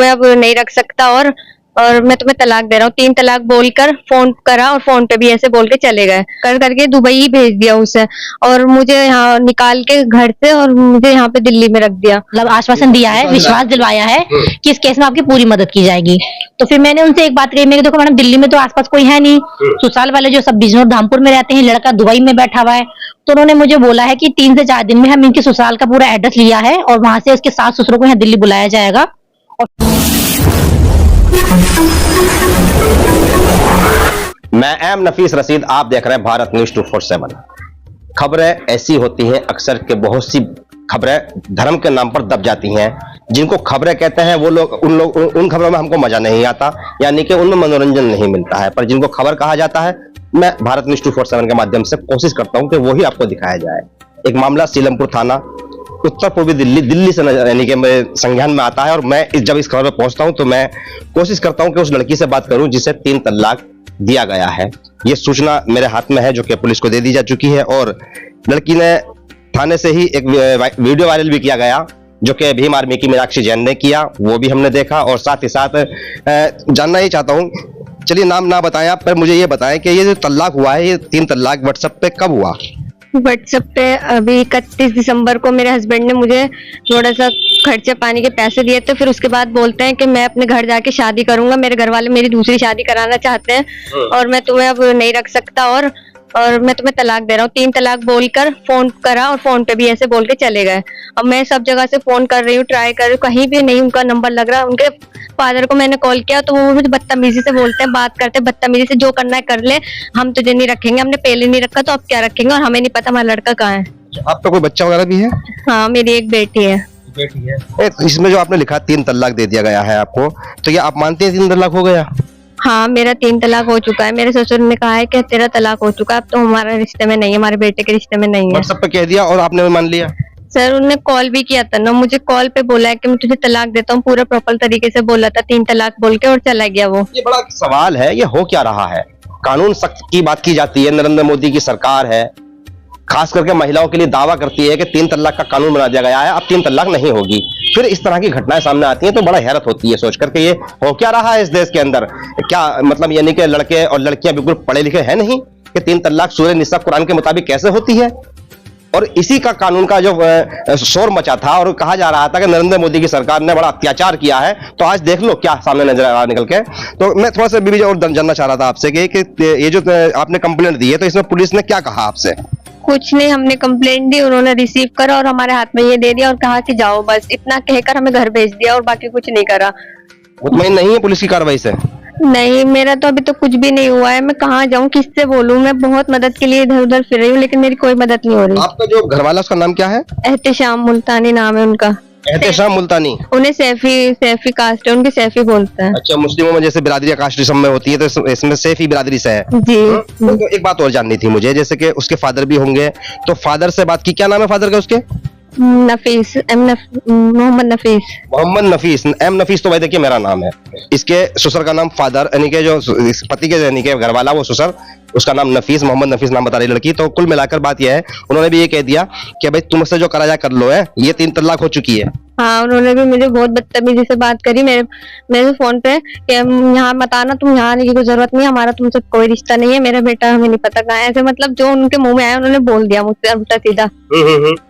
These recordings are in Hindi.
मैं अब नहीं रख सकता और मैं तुम्हें तलाक दे रहा हूँ। 3 तलाक बोलकर फोन करा और फोन पे भी ऐसे बोल के चले गए। कर करके दुबई ही भेज दिया उसे और मुझे यहाँ निकाल के घर से और मुझे यहाँ पे दिल्ली में रख दिया। मतलब आश्वासन दिया है, विश्वास दिलवाया है कि इस केस में आपकी पूरी मदद की जाएगी। तो फिर मैंने उनसे एक बात कही, मैं देखो मैडम, दिल्ली में तो आसपास कोई है नहीं, ससुराल वाले जो सब बिजनौर धामपुर में रहते हैं, लड़का दुबई में बैठा हुआ है। तो उन्होंने मुझे बोला है कि 3 से 4 दिन में हम इनके ससुराल का पूरा एड्रेस लिया है और वहां से उसके सास ससुरों को यहाँ दिल्ली बुलाया जाएगा। मैं एम नफीस रशीद, आप देख रहे हैं भारत न्यूज 247। खबरें ऐसी होती हैं अक्सर के बहुत सी खबरें धर्म के नाम पर दब जाती हैं। जिनको खबरें कहते हैं वो लोग उन खबरों में हमको मजा नहीं आता, यानी कि उनमें मनोरंजन नहीं मिलता है। पर जिनको खबर कहा जाता है, मैं भारत न्यूज 247 के माध्यम से कोशिश करता हूं कि वही आपको दिखाया जाए। एक मामला सीलमपुर थाना, उत्तर पूर्वी दिल्ली से यानी कि संज्ञान में आता है। और मैं जब इस खबर पर पहुंचता हूं तो मैं कोशिश करता हूं कि उस लड़की से बात करूं जिसे 3 तलाक दिया गया है। ये सूचना मेरे हाथ में है जो कि पुलिस को दे दी जा चुकी है और लड़की ने थाने से ही एक वीडियो वायरल भी किया गया जो कि भीम आर्मी की मीनाक्षी जैन ने किया, वो भी हमने देखा। और साथ ही साथ जानना ही चाहता हूं, चलिए नाम ना बताएं आप, पर मुझे ये बताएं कि ये जो तलाक हुआ है, ये 3 तलाक व्हाट्सएप पे कब हुआ? व्हाट्सएप पे अभी 31 दिसंबर को मेरे हस्बैंड ने मुझे थोड़ा सा खर्चे पानी के पैसे दिए थे। फिर उसके बाद बोलते हैं कि मैं अपने घर जाके शादी करूंगा, मेरे घर वाले मेरी दूसरी शादी कराना चाहते हैं और मैं तुम्हें अब नहीं रख सकता और मैं तुम्हें तलाक दे रहा हूँ। 3 तलाक बोलकर फोन करा और फोन पे भी ऐसे बोल के चले गए। अब मैं सब जगह से फोन कर रही हूँ, ट्राई कर रही हूँ, कहीं भी नहीं उनका नंबर लग रहा। उनके फादर को मैंने कॉल किया तो वो मुझे बदतमीजी से बोलते हैं, बात करते हैं बदतमीजी से, जो करना है कर ले, हम तुझे नहीं रखेंगे, हमने पहले नहीं रखा तो अब क्या रखेंगे, और हमें नहीं पता हमारा लड़का कहाँ है। आपका कोई बच्चा वगैरह भी है? हाँ, मेरी एक बेटी है। इसमें जो आपने लिखा 3 तलाक दे दिया गया है आपको, तो ये आप मानते हैं 3 तलाक हो गया? हाँ, मेरा 3 तलाक हो चुका है। मेरे ससुर ने कहा है कि तेरा तलाक हो चुका है, अब तो हमारा रिश्ते में नहीं है, हमारे बेटे के रिश्ते में नहीं है। व्हाट्सएप पे कह दिया और आपने भी मान लिया? सर, उन्होंने कॉल भी किया था ना, मुझे कॉल पे बोला है कि मैं तुझे तलाक देता हूँ, पूरा प्रॉपर तरीके से बोला था, 3 तलाक बोल के और चला गया वो। ये बड़ा सवाल है, ये हो क्या रहा है? कानून सख्त की बात की जाती है, नरेंद्र मोदी की सरकार है, खास करके महिलाओं के लिए दावा करती है कि 3 तलाक का कानून बना दिया गया है, अब 3 तलाक नहीं होगी। फिर इस तरह की घटनाएं सामने आती हैं तो बड़ा हैरत होती है सोच करके ये हो क्या रहा है इस देश के अंदर। क्या मतलब यानी कि लड़के और लड़कियां बिल्कुल पढ़े लिखे हैं नहीं कि 3 तलाक सूरह निसा कुरान के मुताबिक कैसे होती है? और इसी का कानून का जो शोर मचा था और कहा जा रहा था कि नरेंद्र मोदी की सरकार ने बड़ा अत्याचार किया है, तो आज देख लो क्या सामने नजर आ रहा निकल के। तो मैं थोड़ा सा बीबी और जानना चाह रहा था आपसे कि ये जो आपने कंप्लेंट दी है तो इसमें पुलिस ने क्या कहा आपसे? कुछ नहीं, हमने कंप्लेंट दी, उन्होंने रिसीव करा और हमारे हाथ में ये दे दिया और कहा कि जाओ, बस इतना कहकर हमें घर भेज दिया और बाकी कुछ नहीं करा। मुतमईन नहीं है पुलिस की कार्रवाई से? नहीं, मेरा तो अभी तो कुछ भी नहीं हुआ है। मैं कहाँ जाऊँ, किससे बोलूँ? मैं बहुत मदद के लिए इधर उधर फिर रही हूँ लेकिन मेरी कोई मदद नहीं हो रही। आपका जो घर वाला उसका नाम क्या है? एहतेशाम मुल्तानी नाम है उनका। एहतेशाम मुल्तानी? उन्हें सैफी कास्ट है, उनकी सैफी बोलते हैं। अच्छा, मुस्लिमों में जैसे बिरादरी कास्टिज्म में होती है तो इसमें सैफी बिरादरी से है जी। तो एक बात और जाननी थी मुझे, जैसे कि उसके फादर भी होंगे, तो फादर से बात की, क्या नाम है फादर का उसके? नफीस, मोहम्मद नफीस। मोहम्मद नफीस, एम नफीस तो भाई देखिए मेरा नाम है। इसके ससुर का नाम फादर यानी कि जो पति के यानी कि घर वाला वो ससुर, उसका नाम नफीस, मोहम्मद नफीस नाम बता रही लड़की। तो कुल मिलाकर बात यह है, उन्होंने भी ये कह दिया कि भाई तुमसे जो करा जाए कर लो है, ये 3 तलाक हो चुकी है। हाँ, उन्होंने भी मुझे बहुत बदतमीजी से बात करी मेरे फोन पे कि यहाँ मत आना, तुम यहाँ आने की कोई जरूरत नहीं, हमारा तुमसे कोई रिश्ता नहीं है, मेरा बेटा हमें नहीं पता कहाँ है। ऐसे मतलब जो उनके मुंह में आया उन्होंने बोल दिया मुझसे उल्टा सीधा।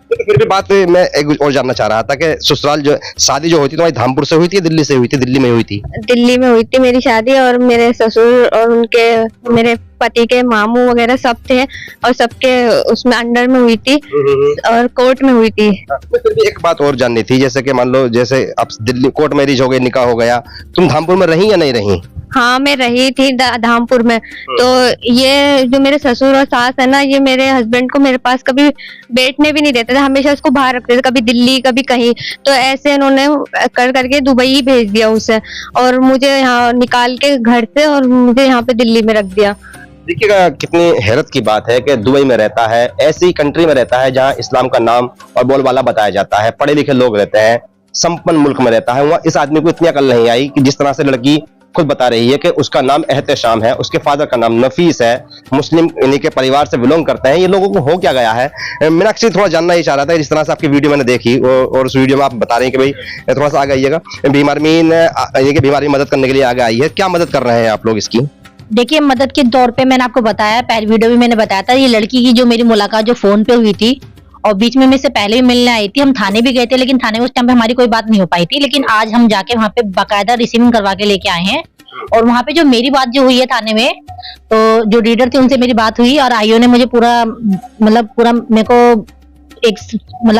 तो फिर भी बात मैं एक और जानना चाह रहा था कि ससुराल जो शादी जो हुई थी तुम्हारी धामपुर से हुई थी, दिल्ली से हुई थी? दिल्ली में हुई थी। दिल्ली में हुई थी मेरी शादी और मेरे ससुर और उनके मेरे पति के मामू वगैरह सब थे और सबके उसमें अंडर में हुई थी और कोर्ट में हुई थी। फिर भी एक बात और जाननी थी, जैसे कि मान लो जैसे अब दिल्ली कोर्ट मैरिज हो गई, निकाह हो गया, तुम धामपुर में रही या नहीं रही? हाँ, मैं रही थी धामपुर में। तो ये जो मेरे ससुर और सास है ना, ये मेरे हस्बैंड को मेरे पास कभी बैठने भी नहीं देते थे, हमेशा उसको बाहर रखते थे, कभी दिल्ली कभी कहीं। तो ऐसे इन्होंने कर करके दुबई ही भेज दिया उसे और मुझे यहाँ निकाल के घर से और मुझे यहाँ पे दिल्ली में रख दिया। देखिएगा कितनी हैरत की बात है कि दुबई में रहता है, ऐसी कंट्री में रहता है जहां इस्लाम का नाम और बोलबाला बताया जाता है, पढ़े लिखे लोग रहते हैं, संपन्न मुल्क में रहता है। वहां इस आदमी को इतनी अकल नहीं आई कि जिस तरह से लड़की खुद बता रही है कि उसका नाम एहतेशाम है, उसके फादर का नाम नफीस है, मुस्लिम इन्हीं के परिवार से बिलोंग करते हैं। ये लोगों को हो क्या गया है? मीनाक्षी थोड़ा जानना ही चाह रहा था, जिस तरह से आपकी वीडियो मैंने देखी और उस वीडियो में आप बता रहे हैं कि भाई थोड़ा सा आगे आइएगा, बीमारी मदद करने के लिए आगे आई है, क्या मदद कर रहे हैं आप लोग इसकी? देखिए, मदद के तौर पे मैंने आपको बताया, पहली वीडियो में मैंने बताया था, ये लड़की की जो मेरी मुलाकात जो फोन पे हुई थी और बीच में से पहले भी मिलने आई थी। हम थाने भी गए थे, लेकिन थाने उस टाइम पे हमारी कोई बात नहीं हो पाई थी। लेकिन आज हम जाके वहाँ पे बाकायदा रिसीविंग करवा के लेके आए हैं। और वहाँ पे जो मेरी बात जो हुई है थाने में, तो जो रीडर थे उनसे मेरी बात हुई और आईओ ने मुझे पूरा मेरे को एक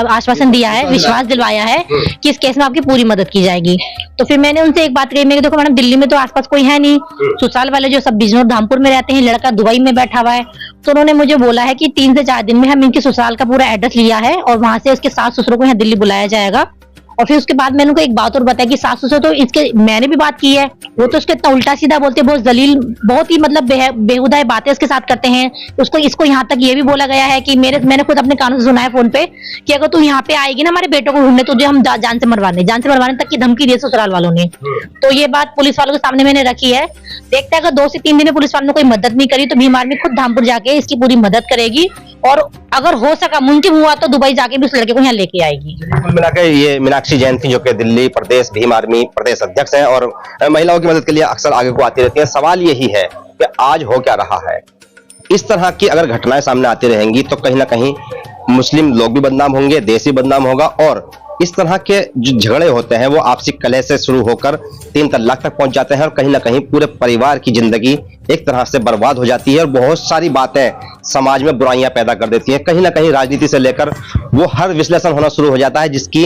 आश्वासन दिया है, विश्वास दिलवाया है कि इस केस में आपकी पूरी मदद की जाएगी। तो फिर मैंने उनसे एक बात कही, मैंने देखो मैडम, दिल्ली में तो आसपास कोई है नहीं, ससुराल वाले जो सब बिजनौर धामपुर में रहते हैं, लड़का दुबई में बैठा हुआ है। तो उन्होंने मुझे बोला है कि 3 से 4 दिन में हम इनके ससुराल का पूरा एड्रेस लिया है और वहां से उसके सास ससुरों को यहाँ दिल्ली बुलाया जाएगा। और फिर उसके बाद मैंने उनको एक बात और बताया कि सास ससुर तो इसके मैंने भी बात की है, वो तो उसके इतना उल्टा सीधा बोलते, बहुत जलील, बहुत ही बेहुदा बातें उसके साथ करते हैं। इसको यहाँ तक ये भी बोला गया है कि मैंने खुद अपने कानों से सुना है फोन पे कि अगर तू यहाँ पे आएगी ना हमारे बेटों को ढूंढने, तुझे हम जान से मरवाने तक की धमकी दी ससुराल वालों ने। तो ये बात पुलिस वालों के सामने मैंने रखी है। देखते हैं अगर 2 से 3 दिन में पुलिस वालों ने कोई मदद नहीं करी तो भीम आर्मी खुद धामपुर जाके इसकी पूरी मदद करेगी और अगर हो सका, मुमकिन हुआ तो दुबई जाके भी उस लड़के को यहाँ लेके आएगी। कुल मिलाकर ये मीनाक्षी जैन थी, जो कि दिल्ली प्रदेश भीम आर्मी प्रदेश अध्यक्ष हैं और महिलाओं की मदद के लिए अक्सर आगे को आती रहती है। सवाल यही है कि आज हो क्या रहा है? इस तरह की अगर घटनाएं सामने आती रहेंगी तो कहीं ना कहीं मुस्लिम लोग भी बदनाम होंगे, देश भी बदनाम होगा और इस तरह के जो झगड़े होते हैं वो आपसी कलह से शुरू होकर 3 तलाक तक पहुंच जाते हैं और कहीं ना कहीं पूरे परिवार की जिंदगी एक तरह से बर्बाद हो जाती है और बहुत सारी बातें समाज में बुराइयां पैदा कर देती हैं। कहीं ना कहीं राजनीति से लेकर वो हर विश्लेषण होना शुरू हो जाता है जिसकी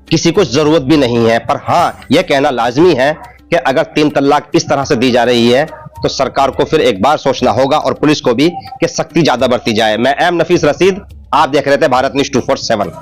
किसी को जरूरत भी नहीं है। पर हाँ, यह कहना लाजमी है कि अगर 3 तलाक इस तरह से दी जा रही है तो सरकार को फिर एक बार सोचना होगा और पुलिस को भी कि सख्ती ज्यादा बरती जाए। मैं एम नफीस रशीद, आप देख रहे थे भारत न्यूज 247।